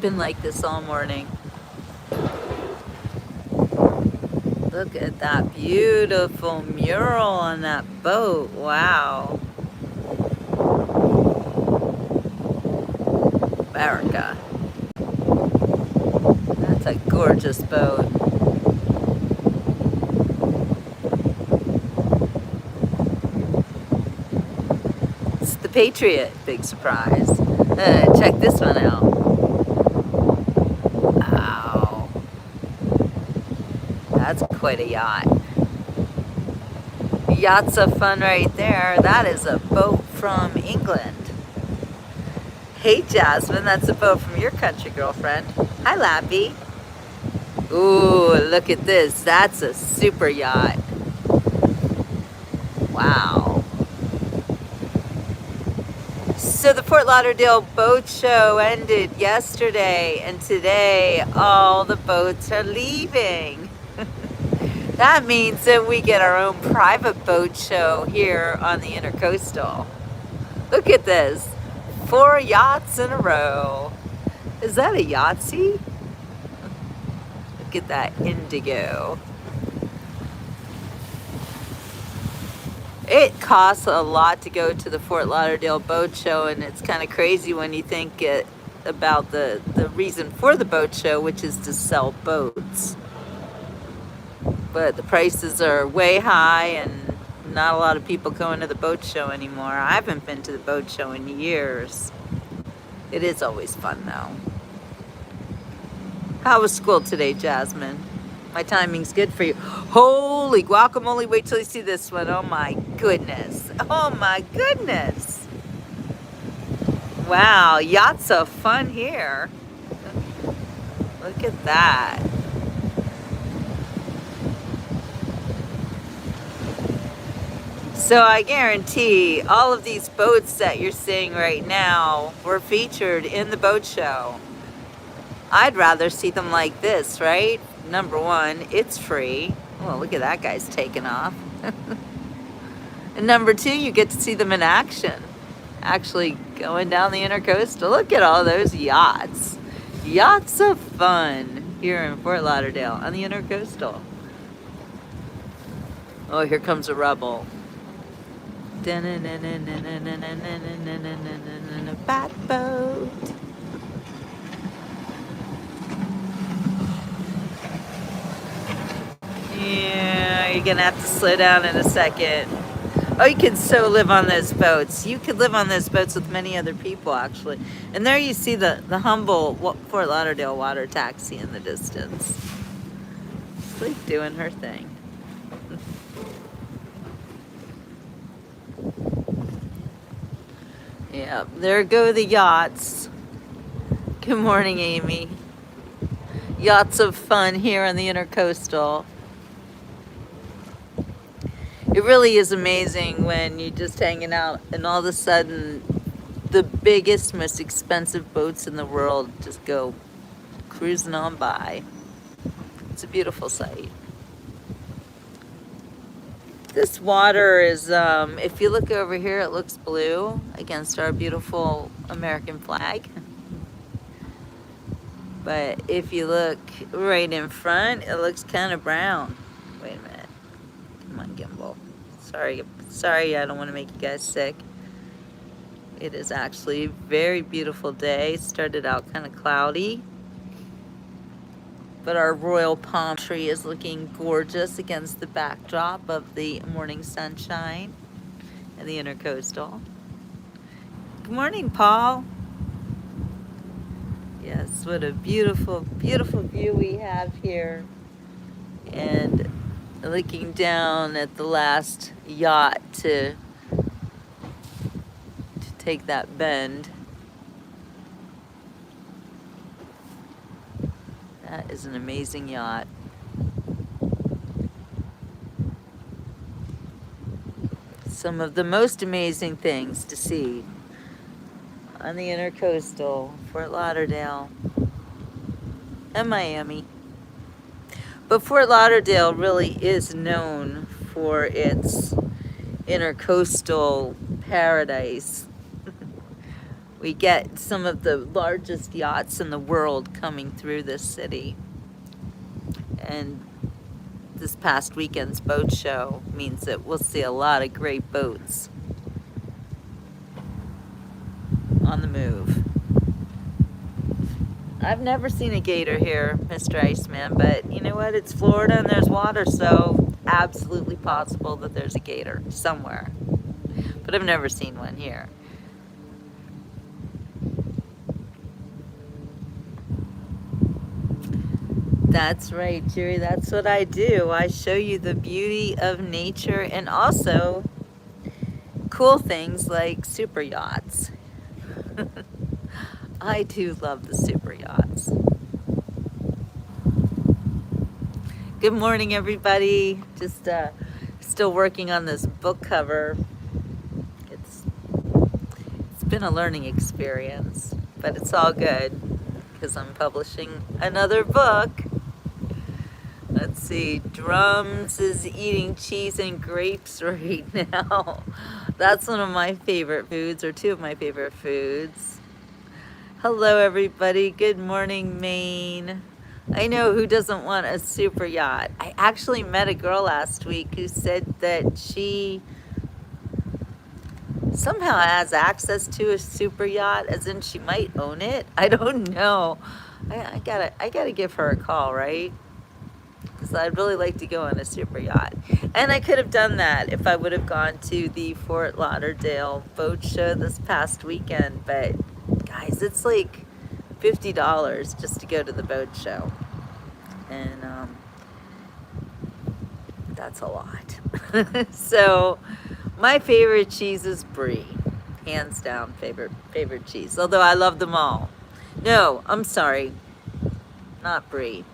been like this all morning. Look at that beautiful mural on that boat. Wow. America. That's a gorgeous boat. It's the Patriot. Big surprise. Check this one out. Wow. That's quite a yacht. Yachts of fun right there. That is a boat from England. Hey Jasmine, that's a boat from your country, girlfriend. Hi Lappy. Ooh, look at this. That's a super yacht. Wow. So the Fort Lauderdale Boat Show ended yesterday, and today all the boats are leaving. That means that we get our own private boat show here on the Intercoastal. Look at this. 4 yachts in a row. Is that a Yahtzee? Look at that indigo. It costs a lot to go to the Fort Lauderdale Boat Show, and it's kind of crazy when you think about the reason for the boat show, which is to sell boats. But the prices are way high, and not a lot of people going to the boat show anymore. I haven't been to the boat show in years. It is always fun, though. How was school today, Jasmine? My timing's good for you. Holy guacamole, wait till you see this one. Oh my goodness. Oh my goodness. Wow, yachts of fun here. Look at that. So I guarantee all of these boats that you're seeing right now were featured in the boat show. I'd rather see them like this, right? Number one, it's free. Oh, look at that guy's taking off. And number two, you get to see them in action. Actually going down the Intercoastal. Look at all those yachts. Yachts of fun here in Fort Lauderdale on the Intercoastal. Oh, here comes a rebel. Bat boat. Yeah, you're gonna have to slow down in a second. Oh, you can so live on those boats. You could live on those boats with many other people, actually. And there you see the humble Fort Lauderdale water taxi in the distance. It's like doing her thing. Yeah, there go the yachts. Good morning, Amy. Yachts of fun here on the Intercoastal. It really is amazing when you're just hanging out and all of a sudden the biggest, most expensive boats in the world just go cruising on by. It's a beautiful sight. This water is, if you look over here, it looks blue against our beautiful American flag. But if you look right in front, it looks kind of brown. Wait a minute. Come on, gimbal. Sorry, I don't want to make you guys sick. It is actually a very beautiful day. Started out kind of cloudy. But our royal palm tree is looking gorgeous against the backdrop of the morning sunshine and the Intercoastal. Good morning, Paul. Yes, what a beautiful, beautiful view we have here. And looking down at the last yacht to take that bend. That is an amazing yacht. Some of the most amazing things to see on the Intercoastal, Fort Lauderdale, and Miami. But Fort Lauderdale really is known for its Intercoastal paradise. we get some of the largest yachts in the world coming through this city. And this past weekend's boat show means that we'll see a lot of great boats on the move. I've never seen a gator here, Mr. Iceman, but you know what? It's Florida and there's water, so absolutely possible that there's a gator somewhere. But I've never seen one here. That's right, Jerry. That's what I do. I show you the beauty of nature and also cool things like super yachts. I do love the super yachts. Good morning, everybody. Just still working on this book cover. It's been a learning experience, but it's all good because I'm publishing another book. Let's see, Drums is eating cheese and grapes right now. That's one of my favorite foods, or two of my favorite foods. Hello, everybody. Good morning, Maine. I know, who doesn't want a super yacht? I actually met a girl last week who said that she somehow has access to a super yacht, as in she might own it. I don't know. I gotta give her a call, right? Because I'd really like to go on a super yacht. And I could have done that if I would have gone to the Fort Lauderdale boat show this past weekend. But guys, it's like $50 just to go to the boat show. And that's a lot. So my favorite cheese is brie. Hands down favorite cheese. Although I love them all. No, I'm sorry. Not brie.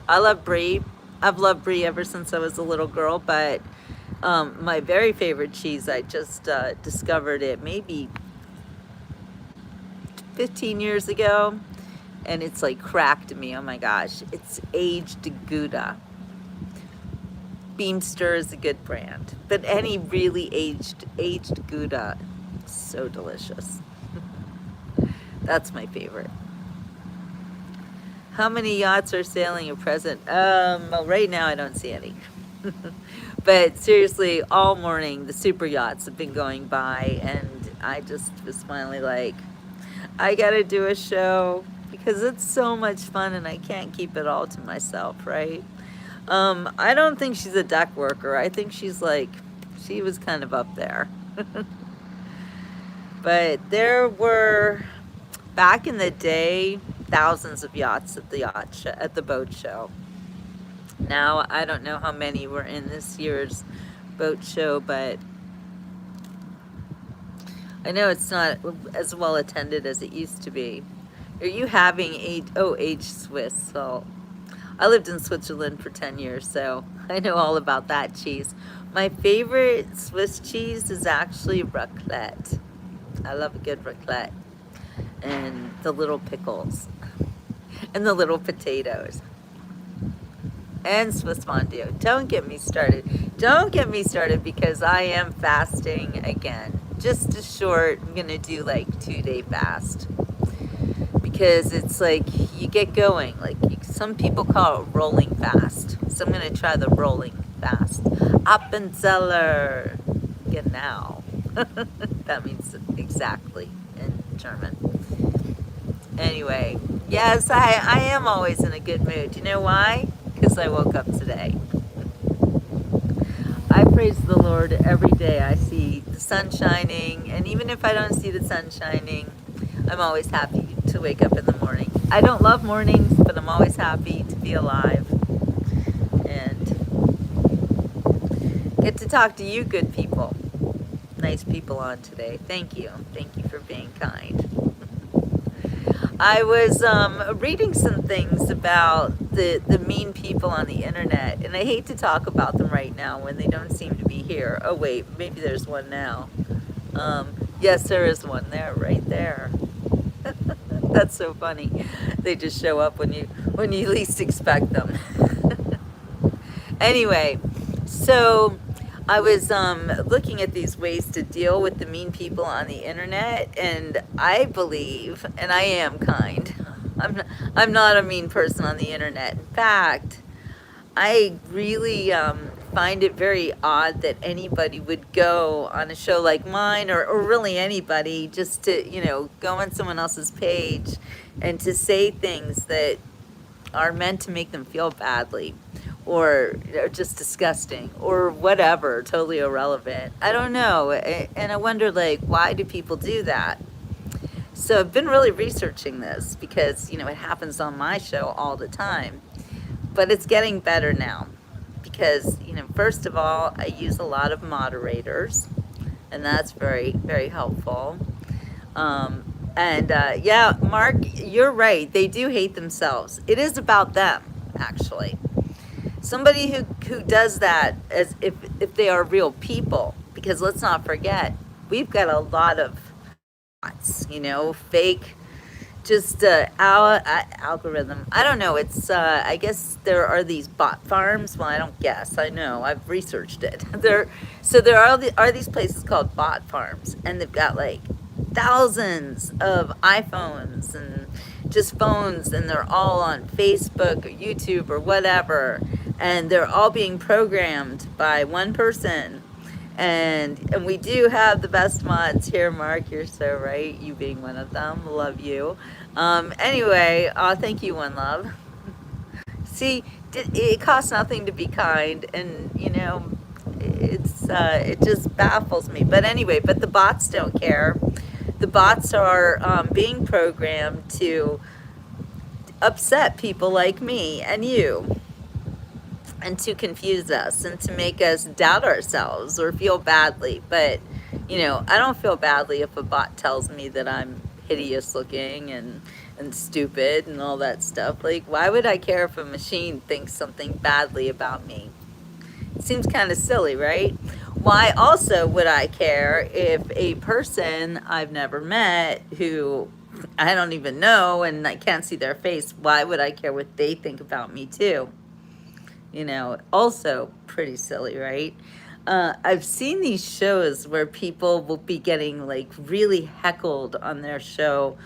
I love brie. I've loved brie ever since I was a little girl, but my very favorite cheese, I just discovered it maybe 15 years ago, and it's like cracked me. Oh my gosh. It's aged Gouda. Beamster is a good brand, but any really aged Gouda, so delicious. That's my favorite. How many yachts are sailing at present? Well, right now I don't see any. But seriously, all morning the super yachts have been going by, and I just was finally like, I gotta do a show because it's so much fun and I can't keep it all to myself, right? I don't think she's a deck worker. I think she's like, she was kind of up there. But there were, back in the day, thousands of yachts at the boat show. Now I don't know how many were in this year's boat show, but I know it's not as well attended as it used to be. Are you having aged Swiss? So I lived in Switzerland for 10 years, so I know all about that cheese. My favorite Swiss cheese is actually raclette. I love a good raclette. And the little pickles. And the little potatoes. And Swiss fondue. Don't get me started. Don't get me started because I am fasting again. Just a short, I'm going to do like 2-day fast. Because it's like you get going. Like some people call it rolling fast. So I'm going to try the rolling fast. Appenzeller. Genau. That means exactly in German. Anyway, yes, I am always in a good mood. You know why? Because I woke up today. I praise the Lord every day. I see the sun shining, and even if I don't see the sun shining, I'm always happy to wake up in the morning. I don't love mornings, but I'm always happy to be alive and get to talk to you good people. Nice people on today. Thank you. Thank you for being kind. I was reading some things about the mean people on the internet, and I hate to talk about them right now when they don't seem to be here. Oh wait, maybe there's one now. Yes, there is one there, right there. That's so funny. They just show up when you least expect them. Anyway, so I was looking at these ways to deal with the mean people on the internet, and I believe, and I am kind. I'm not a mean person on the internet. In fact, I really find it very odd that anybody would go on a show like mine, or really anybody, just to, go on someone else's page and to say things that are meant to make them feel badly, or just disgusting, or whatever, totally irrelevant. I don't know. And I wonder, like, why do people do that? So I've been really researching this because, it happens on my show all the time. But it's getting better now because, first of all, I use a lot of moderators, and that's very, very helpful. Yeah, Mark, you're right. They do hate themselves. It is about them, actually. Somebody who does that as if they are real people, because let's not forget, we've got a lot of bots, fake, just our algorithm. I don't know. It's I guess there are these bot farms. Well, I don't guess. I know. I've researched it. There are these places called bot farms, and they've got like thousands of iPhones and just phones, and they're all on Facebook or YouTube or whatever, and they're all being programmed by one person. And we do have the best mods here, Mark. You're so right. You being one of them. Love you. Anyway, thank you, One Love. See, it costs nothing to be kind, and it just baffles me. But anyway, but the bots don't care. The bots are being programmed to upset people like me and you, and to confuse us, and to make us doubt ourselves or feel badly. But I don't feel badly if a bot tells me that I'm hideous looking and stupid and all that stuff. Like, why would I care if a machine thinks something badly about me? It seems kind of silly, right? Why also would I care if a person I've never met, who I don't even know and I can't see their face, why would I care what they think about me too? Also pretty silly, right? I've seen these shows where people will be getting like really heckled on their show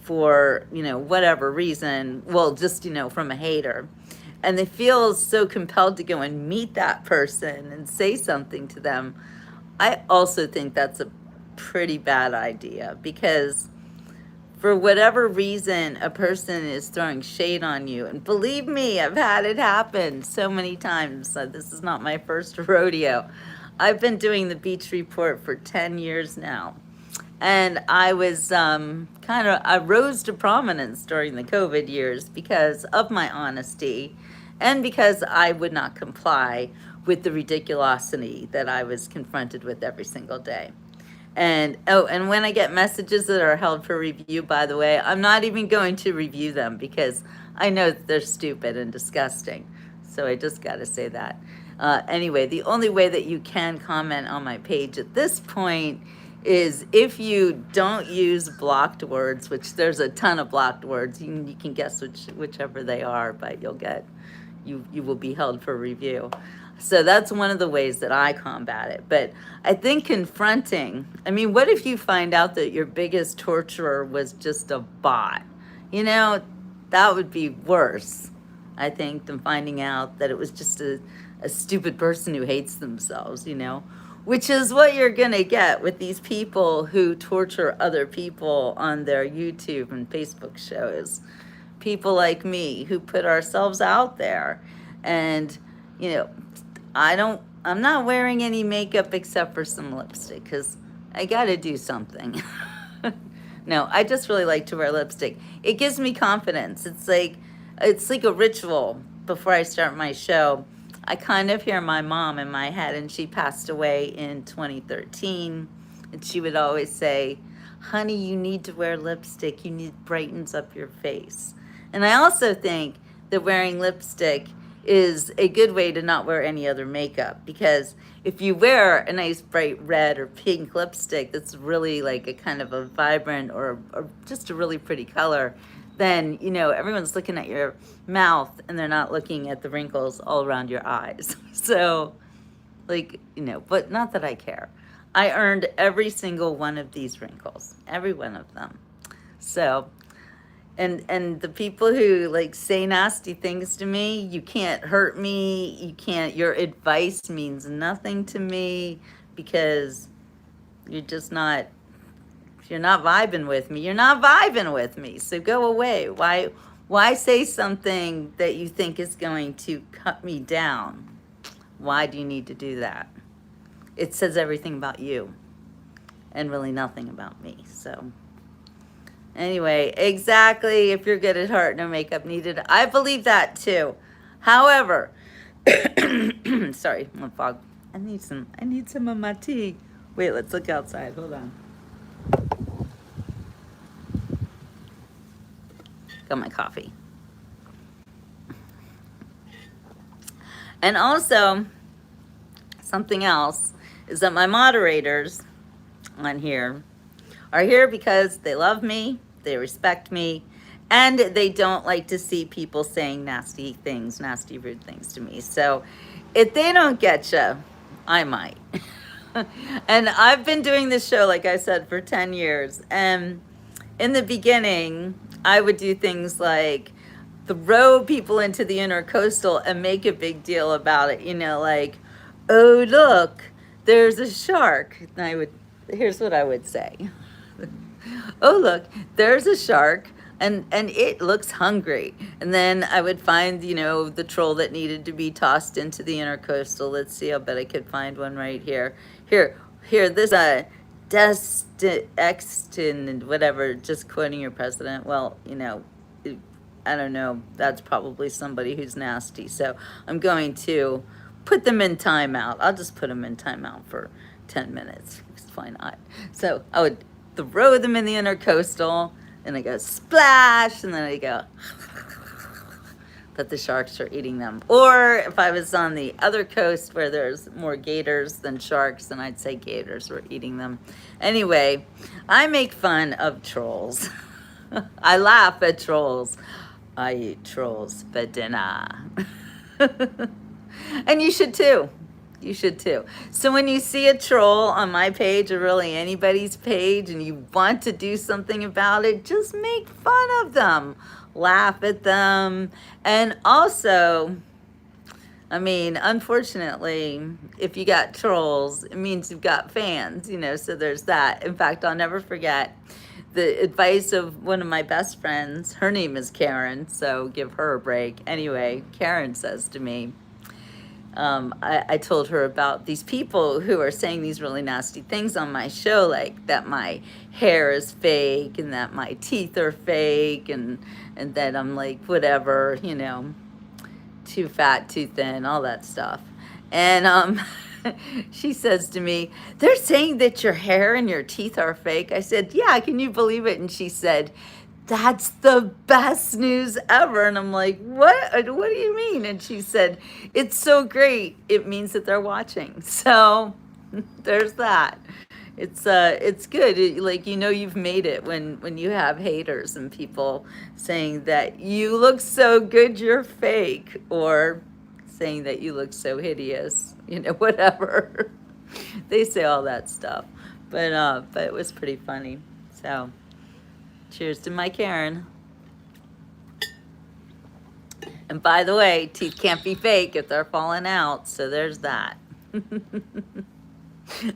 for, whatever reason. Well, just, from a hater. And they feel so compelled to go and meet that person and say something to them. I also think that's a pretty bad idea, because for whatever reason, a person is throwing shade on you. And believe me, I've had it happen so many times. This is not my first rodeo. I've been doing the Beach Report for 10 years now. And I was I rose to prominence during the COVID years because of my honesty, and because I would not comply with the ridiculosity that I was confronted with every single day. And when I get messages that are held for review, by the way, I'm not even going to review them because I know that they're stupid and disgusting. So I just got to say that. Anyway, the only way that you can comment on my page at this point is if you don't use blocked words, which there's a ton of blocked words. You can guess whichever they are, but you will be held for review. So that's one of the ways that I combat it. But I think confronting, what if you find out that your biggest torturer was just a bot? That would be worse, I think, than finding out that it was just a stupid person who hates themselves, which is what you're going to get with these people who torture other people on their YouTube and Facebook shows. People like me who put ourselves out there. And, I'm not wearing any makeup except for some lipstick because I got to do something. No, I just really like to wear lipstick. It gives me confidence. It's like a ritual before I start my show. I kind of hear my mom in my head, and she passed away in 2013. And she would always say, honey, you need to wear lipstick. It brightens up your face. And I also think that wearing lipstick is a good way to not wear any other makeup, because if you wear a nice bright red or pink lipstick that's really like a kind of a vibrant or just a really pretty color, then everyone's looking at your mouth and they're not looking at the wrinkles all around your eyes. So Like, you know, but not that I care. I earned every single one of these wrinkles, every one of them. So, and the people who like say nasty things to me, you can't hurt me, you can't, your advice means nothing to me because you're just not, you're not vibing with me. You're not vibing with me. So go away. Why say something that you think is going to cut me down? Why do you need to do that? It says everything about you and really nothing about me. So anyway, exactly. If you're good at heart, no makeup needed. I believe that too. However, sorry, my fog. I need some of my tea. Wait, let's look outside. Hold on. Got my coffee. And also, something else is that my moderators on here are here because they love me, they respect me, and they don't like to see people saying nasty things, nasty, rude things to me. So if they don't get you, I might. And I've been doing this show, like I said, for 10 years. And in the beginning, I would do things like throw people into the intercoastal and make a big deal about it. You know, like, oh, look, there's a shark. And here's what I would say. Oh, look, there's a shark. And it looks hungry. And then I would find, you know, the troll that needed to be tossed into the intercoastal. Let's see, I bet I could find one right here. Here, this Exton, whatever, just quoting your president. Well, you know, I don't know. That's probably somebody who's nasty. So I'm going to put them in timeout. I'll just put them in timeout for 10 minutes. Why not? So I would throw them in the intercoastal. And I go splash, and then I go that the sharks are eating them. Or if I was on the other coast where there's more gators than sharks, then I'd say gators were eating them. Anyway, I make fun of trolls. I laugh at trolls. I eat trolls for dinner. And you should too. You should too. So when you see a troll on my page or really anybody's page and you want to do something about it, just make fun of them. Laugh at them. And also, I mean, unfortunately, if you got trolls, it means you've got fans, you know, so there's that. In fact, I'll never forget the advice of one of my best friends. Her name is Karen, so give her a break. Anyway, Karen says to me, I told her about these people who are saying these really nasty things on my show, like that my hair is fake and that my teeth are fake and that I'm like, whatever, you know, too fat, too thin, all that stuff. And she says to me, they're saying that your hair and your teeth are fake. I said, yeah, can you believe it? And she said, that's the best news ever. And I'm like, what do you mean? And she said, it's so great. It means that they're watching. So there's that. It's good. Like, you know, you've made it when you have haters and people saying that you look so good, you're fake, or saying that you look so hideous, you know, whatever. They say all that stuff, but it was pretty funny. So cheers to my Karen. And by the way, teeth can't be fake if they're falling out, so there's that.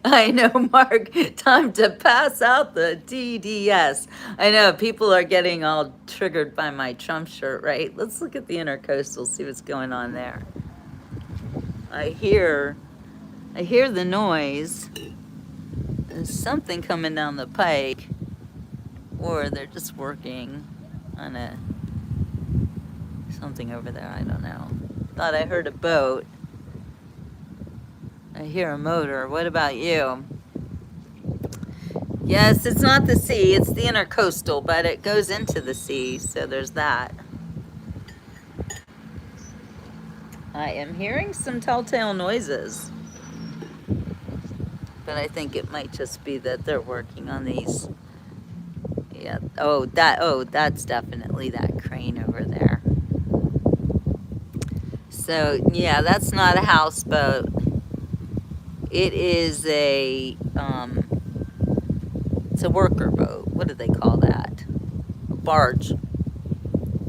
I know, Mark, time to pass out the DDS. I know, people are getting all triggered by my Trump shirt, right? Let's look at the intercoastal, see what's going on there. I hear the noise. There's something coming down the pike. Or they're just working on something over there, I don't know. Thought I heard a boat. I hear a motor. What about you? Yes, it's not the sea, it's the intercoastal, but it goes into the sea, so there's that. I am hearing some telltale noises. But I think it might just be that they're working on these. Yeah. Oh, that's definitely that crane over there. So, yeah, that's not a houseboat. It is it's a worker boat. What do they call that? A barge.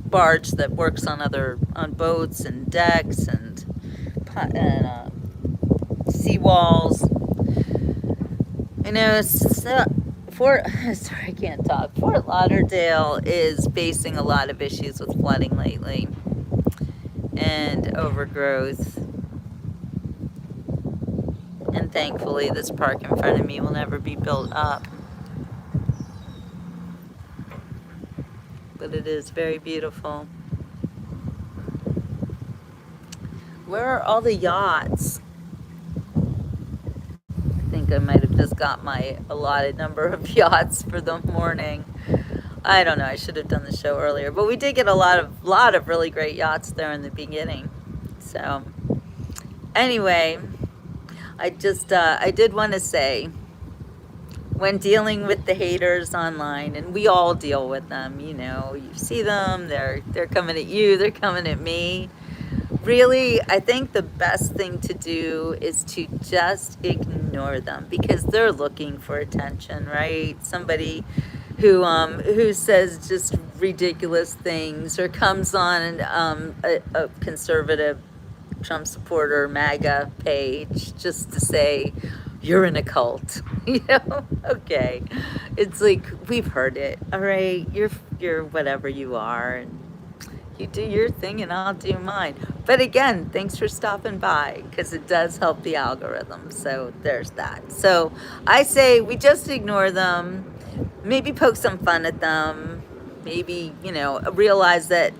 Barge that works on boats and decks and seawalls. You know, sorry, I can't talk. Fort Lauderdale is facing a lot of issues with flooding lately and overgrowth. And thankfully, this park in front of me will never be built up. But it is very beautiful. Where are all the yachts? I think I might have just got my allotted number of yachts for the morning. I don't know, I should have done the show earlier. But we did get a lot of really great yachts there in the beginning. So, anyway, I did want to say, when dealing with the haters online, and we all deal with them, you know, you see them, they're coming at you, they're coming at me. Really, I think the best thing to do is to just ignore them, because they're looking for attention, right? Somebody who says just ridiculous things, or comes on a conservative Trump supporter MAGA page just to say you're in a cult, you know? Okay, it's like, we've heard it. All right, you're whatever you are, and you do your thing and I'll do mine. But again, thanks for stopping by, because it does help the algorithm. So there's that. So I say we just ignore them, maybe poke some fun at them, maybe, you know, realize that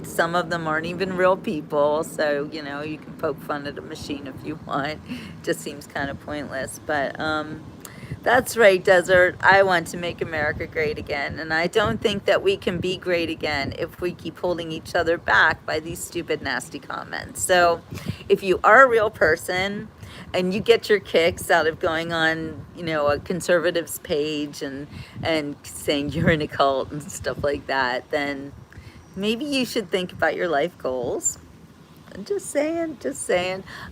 some of them aren't even real people. So, you know, you can poke fun at a machine if you want. Just seems kind of pointless. But that's right, Desert. I want to make America great again. And I don't think that we can be great again if we keep holding each other back by these stupid, nasty comments. So if you are a real person and you get your kicks out of going on, you know, a conservative's page and saying you're in a cult and stuff like that, then maybe you should think about your life goals. I'm just saying.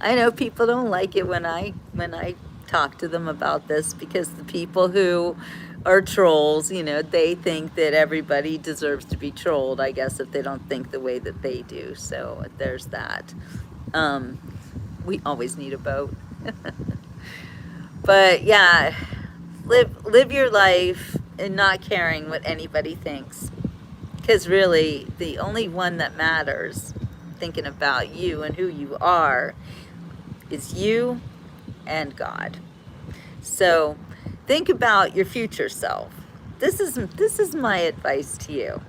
I know people don't like it when I talk to them about this, because the people who are trolls, you know, they think that everybody deserves to be trolled, I guess, if they don't think the way that they do. So there's that. We always need a boat. But yeah, live your life and not caring what anybody thinks. Because really, the only one that matters, thinking about you and who you are, is you and God. So think about your future self. This is my advice to you.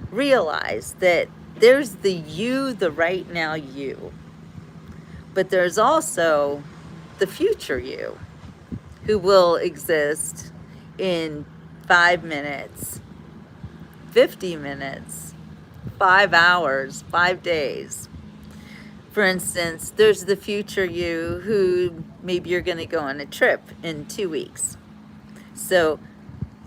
Realize that there's the you, the right now you. But there's also the future you, who will exist in 5 minutes, 50 minutes, 5 hours, 5 days. For instance, there's the future you who maybe you're going to go on a trip in 2 weeks. So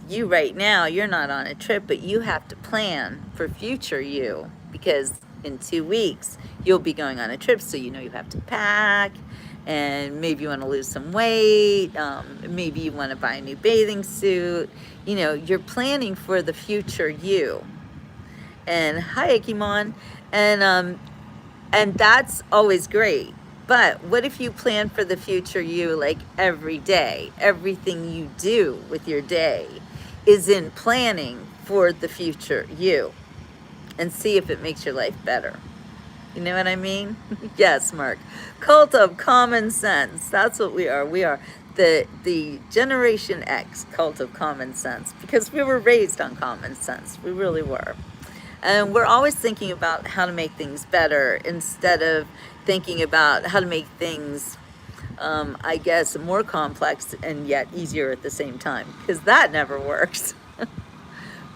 you right now, you're not on a trip, but you have to plan for future you, because in 2 weeks you'll be going on a trip. So you know you have to pack, and maybe you want to lose some weight, maybe you want to buy a new bathing suit. You know, you're planning for the future you. And hi, Akimon. And that's always great. But what if you plan for the future you, like every day? Everything you do with your day is in planning for the future you, and see if it makes your life better. You know what I mean? Yes, Mark. Cult of common sense. That's what we are. We are the Generation X cult of common sense, because we were raised on common sense. We really were. And we're always thinking about how to make things better, instead of thinking about how to make things, I guess, more complex and yet easier at the same time, because that never works.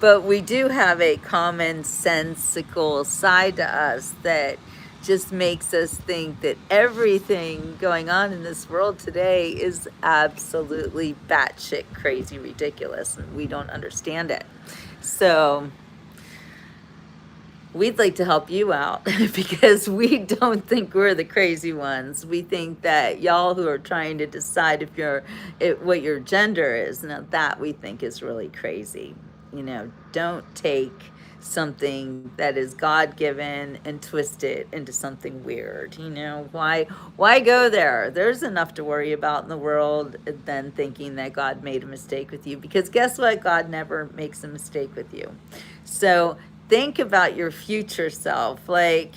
But we do have a commonsensical side to us that just makes us think that everything going on in this world today is absolutely batshit crazy ridiculous, and we don't understand it. So we'd like to help you out because we don't think we're the crazy ones. We think that y'all who are trying to decide if what your gender is, now that we think is really crazy. You know, don't take something that is God-given and twist it into something weird. You know, why go there? There's enough to worry about in the world than thinking that God made a mistake with you, because guess what? God never makes a mistake with you. So think about your future self. Like,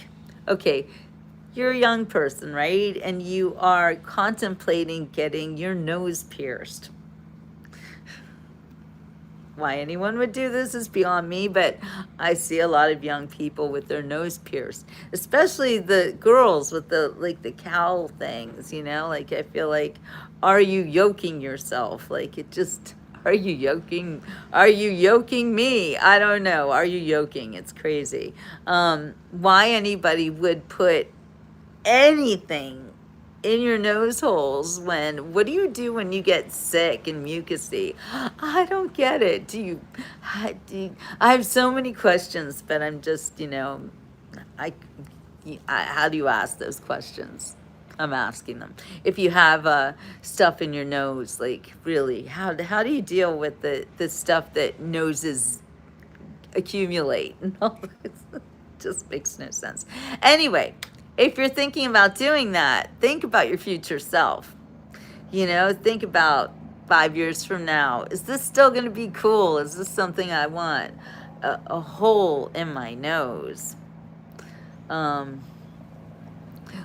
okay, you're a young person, right? And you are contemplating getting your nose pierced. Why anyone would do this is beyond me, but I see a lot of young people with their nose pierced, especially the girls with the cowl things, you know? Like, I feel like, are you yoking yourself? Like, it just, are you yoking me? I don't know. Are you yoking? It's crazy. Why anybody would put anything in your nose holes what do you do when you get sick and mucusy? I don't get it. I have so many questions, but I'm just, I, how do you ask those questions? I'm asking them. If you have stuff in your nose, like, really, how do you deal with the stuff that noses accumulate? No, it just makes no sense. Anyway, if you're thinking about doing that, think about your future self. You know, think about 5 years from now. Is this still going to be cool? Is this something I want? A hole in my nose.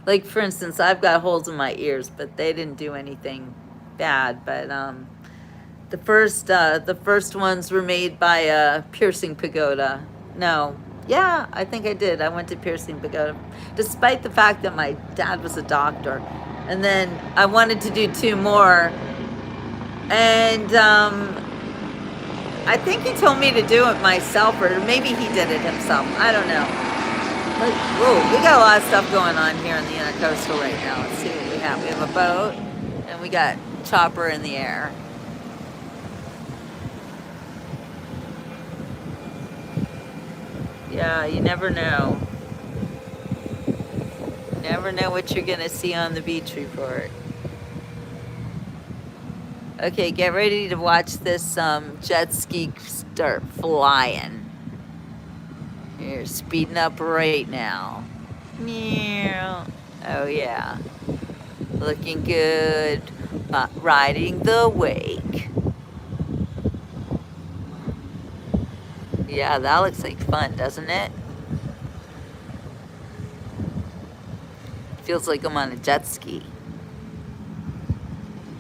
Like, for instance, I've got holes in my ears, but they didn't do anything bad. But the first ones were made by a piercing pagoda. No, yeah, I think I did. I went to piercing pagoda, despite the fact that my dad was a doctor. And then I wanted to do 2 more, and I think he told me to do it myself, or maybe he did it himself. I don't know. But, whoa, we got a lot of stuff going on here in the intercoastal right now. Let's see what we have. We have a boat, and we got chopper in the air. Yeah, you never know. Never know what you're going to see on the beach report. Okay, get ready to watch this jet ski start flying. You're speeding up right now. Meow. Oh, yeah. Looking good. Riding the wake. Yeah, that looks like fun, doesn't it? Feels like I'm on a jet ski.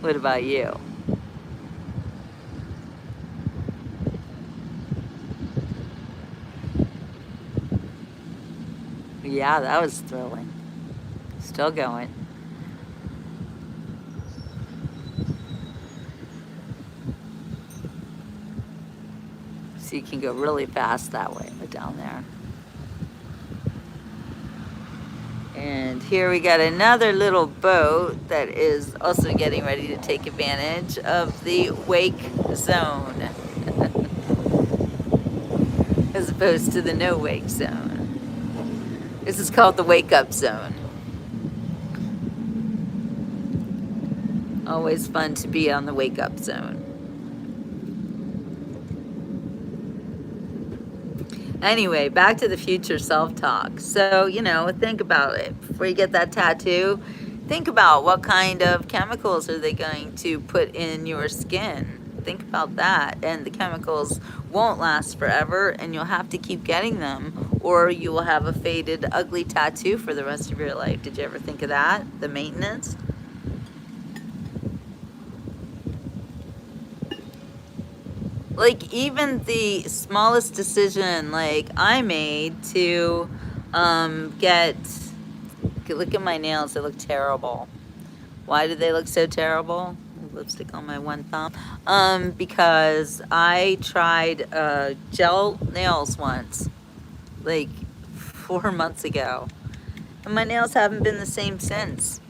What about you? Yeah, that was thrilling. Still going. So you can go really fast that way, down there. And here we got another little boat that is also getting ready to take advantage of the wake zone, as opposed to the no wake zone. This is called the wake up zone. Always fun to be on the wake up zone. Anyway, back to the future self-talk. So, think about it. Before you get that tattoo, think about what kind of chemicals are they going to put in your skin. Think about that. And the chemicals won't last forever, and you'll have to keep getting them, or you will have a faded, ugly tattoo for the rest of your life. Did you ever think of that? The maintenance? Like, even the smallest decision, like, I made to look at my nails. They look terrible. Why do they look so terrible? Lipstick on my one thumb. Because I tried gel nails once, like 4 months ago, and my nails haven't been the same since.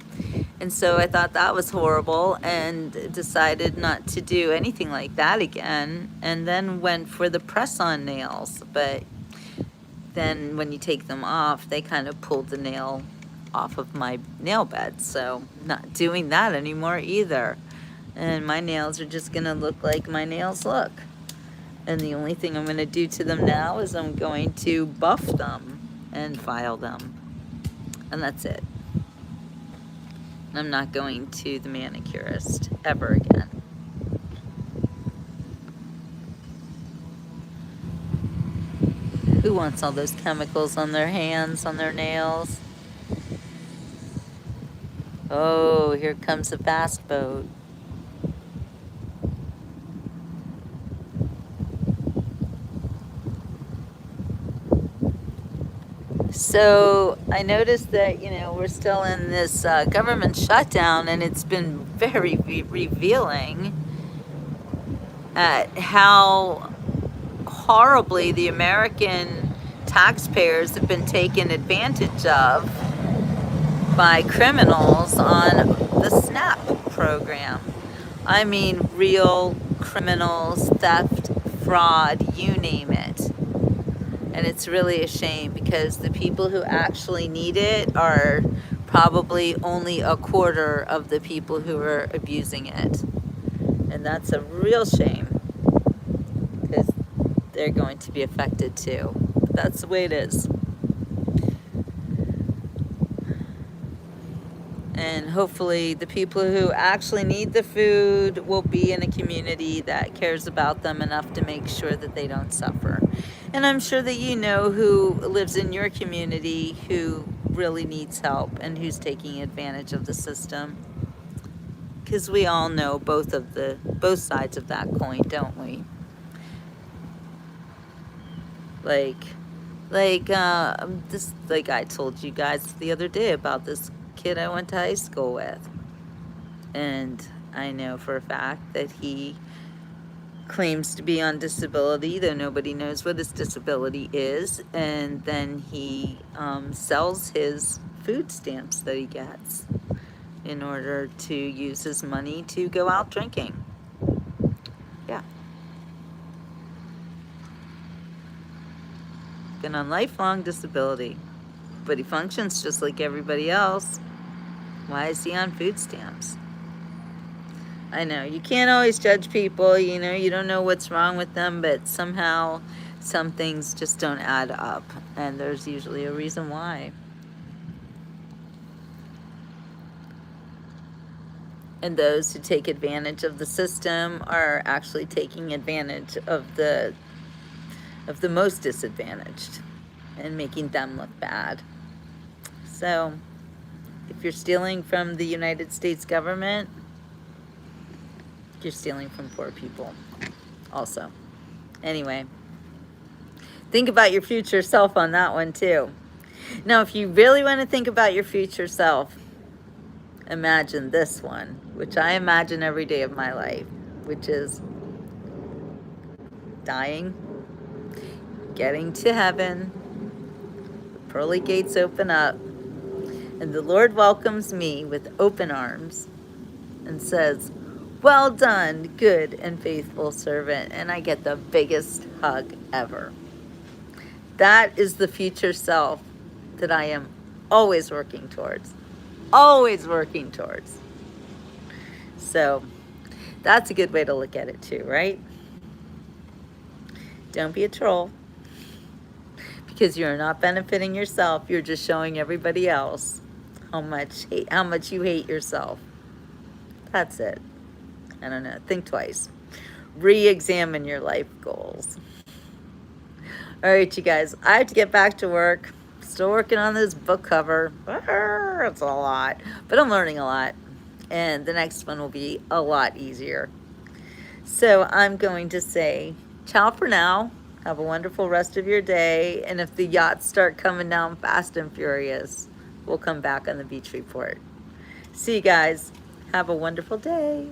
And so I thought that was horrible and decided not to do anything like that again, and then went for the press-on nails. But then when you take them off, they kind of pulled the nail off of my nail bed. So not doing that anymore either. And my nails are just gonna look like my nails look. And the only thing I'm gonna do to them now is I'm going to buff them and file them. And that's it. I'm not going to the manicurist ever again. Who wants all those chemicals on their hands, on their nails? Oh, here comes a fast boat. So I noticed that, you know, we're still in this government shutdown, and it's been very revealing at how horribly the American taxpayers have been taken advantage of by criminals on the SNAP program. I mean, real criminals, theft, fraud, you name it. And it's really a shame, because the people who actually need it are probably only a quarter of the people who are abusing it. And that's a real shame, because they're going to be affected too. But that's the way it is. And hopefully the people who actually need the food will be in a community that cares about them enough to make sure that they don't suffer. And I'm sure that you know who lives in your community who really needs help and who's taking advantage of the system. Because we all know both sides of that coin, don't we? Like I told you guys the other day about this kid I went to high school with. And I know for a fact that he claims to be on disability, though nobody knows what his disability is. And then he sells his food stamps that he gets in order to use his money to go out drinking. Yeah. Been on lifelong disability, but he functions just like everybody else. Why is he on food stamps? I know, you can't always judge people, you know, you don't know what's wrong with them, but somehow some things just don't add up, and there's usually a reason why. And those who take advantage of the system are actually taking advantage of the most disadvantaged and making them look bad. So if you're stealing from the United States government, you're stealing from poor people also. Anyway, think about your future self on that one too. Now, if you really want to think about your future self, imagine this one, which I imagine every day of my life, which is dying, getting to heaven, the pearly gates open up, and the Lord welcomes me with open arms and says, "Well done, good and faithful servant," and I get the biggest hug ever. That is the future self that I am always working towards. Always working towards. So that's a good way to look at it too, right? Don't be a troll, because you're not benefiting yourself. You're just showing everybody else how much you hate yourself. That's it. I don't know. Think twice. Re-examine your life goals. All right, you guys. I have to get back to work. Still working on this book cover. It's a lot, but I'm learning a lot. And the next one will be a lot easier. So I'm going to say ciao for now. Have a wonderful rest of your day. And if the yachts start coming down fast and furious, we'll come back on the beach report. See you guys. Have a wonderful day.